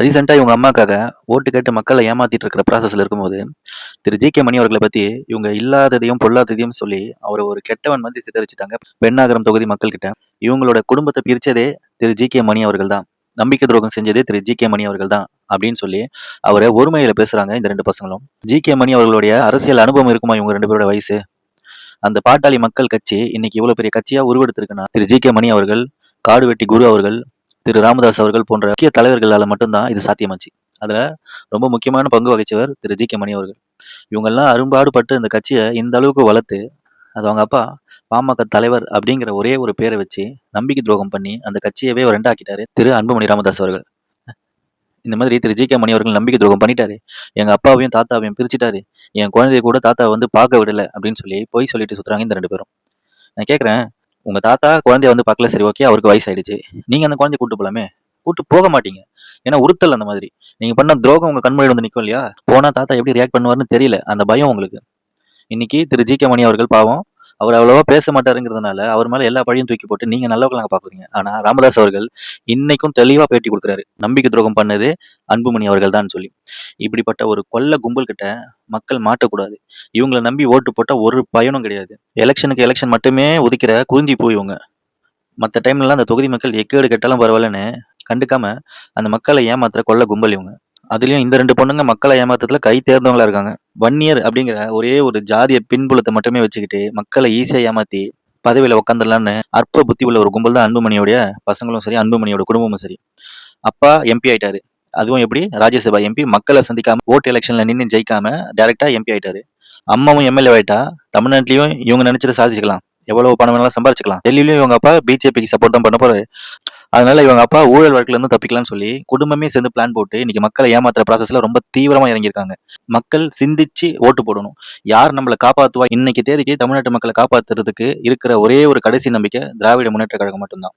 ரீசென்ட்டா இவங்க அம்மாக்காக ஓட்டு கேட்டு மக்கள ஏமாத்திட்டு இருக்கிற ப்ராசஸ்ல இருக்கும்போது, திரு ஜி.கே. மணி அவர்கள பத்தி இவங்க இல்லாததையும், பொல்லாததையும் சொல்லி அவர ஒரு கெட்டவன் மாதிரி சித்தரிச்சுட்டாங்க. பென்னாகரம் தொகுதி மக்கள்கிட்ட. இவங்களோட குடும்பத்த பிரிச்சதே திரு ஜி.கே. மணி அவர்கள் தான். நம்பிக்கை துரோகம் செஞ்சதே திரு ஜி.கே. மணி அவர்கள் தான். அப்படின்னு சொல்லி அவர ஒருமையில பேசுறாங்க இந்த 2 பசங்களும். ஜி.கே. மணி அவர்களுடைய அரசியல் அனுபவம் இருக்குமா இவங்க 2 பேரோட வயசு? அந்த பாட்டாளி மக்கள் கட்சி இன்னைக்கு இவ்வளவு பெரிய கட்சியா உருவெடுத்திருக்குன்னா, திரு ஜி.கே. மணி அவர்கள், காடுவெட்டி குரு அவர்கள், திரு ராமதாஸ் அவர்கள் போன்ற முக்கிய தலைவர்களால மட்டும் தான் இது சாத்தியமாச்சு. அதுல ரொம்ப முக்கியமான பங்கு வகிச்சவர் திரு ஜி.கே. மணி அவர்கள். இவங்கெல்லாம் அரும்பாடுபட்டு இந்த கட்சிய இந்த அளவுக்கு வளர்த்து, அது அவங்க அப்பா பாமக தலைவர் அப்படிங்கிற ஒரே ஒரு பேர வச்சு நம்பிக்கை துரோகம் பண்ணி அந்த கட்சியவே 2 ஆக்கிட்டாரு திரு அன்புமணி ராமதாஸ் அவர்கள். இந்த மாதிரி திரு ஜி.கே. மணி அவர்கள் நம்பிக்கை துரோகம் பண்ணிட்டாரு. எங்க அப்பாவையும் தாத்தாவையும் பிரிச்சுட்டாரு. என் குழந்தைய கூட தாத்தாவ வந்து பார்க்க விடல அப்படின்னு சொல்லி பொய் சொல்லிட்டு சுத்துறாங்க இந்த 2 பேரும். நான் கேட்கிறேன், உங்க தாத்தா குழந்தைய வந்து பார்க்கல, சரி ஓகே, அவருக்கு வயசாயிடுச்சு. நீங்க அந்த குழந்தைய கூட்டு போலாமே. கூட்டு போக மாட்டீங்க. ஏன்னா உறுத்தல் அந்த மாதிரி. நீங்க பண்ண துரோகம் உங்க கண் முன்னாடி வந்து நிக்கும் இல்லையா? போனா தாத்தா எப்படி ரியாக்ட் பண்ணுவாருன்னு தெரியல. அந்த பயம் உங்களுக்கு. இன்னைக்கு திரு ஜி.கே. மணி அவர்கள் பாவம், அவர் அவ்வளவா பேச மாட்டாருங்கிறதுனால அவர் மேல எல்லா பழியும் தூக்கி போட்டு நீங்க நல்லவங்களா பாக்குறீங்க. ஆனா ராமதாஸ் அவர்கள் இன்னைக்கும் தெளிவா பேட்டி கொடுக்குறாரு. நம்பிக்கை துரோகம் பண்ணது அன்புமணி அவர்கள் தான் சொல்லி. இப்படிப்பட்ட ஒரு கொள்ள கும்பல் கிட்ட மக்கள் மாட்டக்கூடாது. இவங்கள நம்பி ஓட்டு போட்டா ஒரு பயனும் கிடையாது. எலெக்ஷனுக்கு எலெக்ஷன் மட்டுமே உதிக்கிற குறிஞ்சி பூ இவங்க. மத்த டைம்லலாம் அந்த தொகுதி மக்கள் எக்கேடு கெட்டாலும் பரவாயில்லன்னு கண்டுக்காம அந்த மக்களை ஏமாத்துற கொள்ள கும்பல் இவங்க. அதுலயும் இந்த 2 பொண்ணுங்க மக்களை ஏமாத்துறதுல கை தேர்ந்தவங்களா இருக்காங்க. வன்னியர் அப்படிங்கிற ஒரே ஒரு ஜாதிய பின்புலத்தை மட்டுமே வச்சுக்கிட்டு மக்களை ஈஸியா ஏமாத்தி பதவியில உட்காந்துடலான்னு அற்ப புத்தி உள்ள ஒரு கும்பல் தான் அன்புமணியோட பசங்களும் சரி, அன்புமணியோட குடும்பமும் சரி. அப்பா எம்பி ஆயிட்டாரு. அதுவும் எப்படி? ராஜ்யசபா எம்பி. மக்களை சந்திக்காம ஓட்டு எலெக்ஷன்ல நின்னு ஜெயிக்காம டைரக்டா எம்பி ஆயிட்டாரு. அம்மாவும் எம்எல்ஏ ஆயிட்டா தமிழ்நாட்டிலயும் இவங்க நினைச்சதை சாதிச்சுக்கலாம். எவ்வளவு பணம் வேணாலும் சம்பாரிச்சுக்கலாம். டெல்லியிலயும் இவங்க அப்பா பிஜேபிக்கு சப்போர்ட் தான் பண்ண போறாரு. அதனால இவங்க அப்பா ஊழல் வழக்குல இருந்து தப்பிக்கலாம்னு சொல்லி குடும்பமே சேர்ந்து பிளான் போட்டு இன்னைக்கு மக்களை ஏமாத்துற ப்ராசஸ்ல ரொம்ப தீவிரமா இறங்கியிருக்காங்க. மக்கள் சிந்திச்சு ஓட்டு போடணும். யார் நம்மளை காப்பாத்துவா? இன்னைக்கு தேதிக்கு தமிழ்நாட்டு மக்களை காப்பாத்துறதுக்கு இருக்கிற ஒரே ஒரு கடைசி நம்பிக்கை திராவிட முன்னேற்ற கழகம் மட்டும்தான்.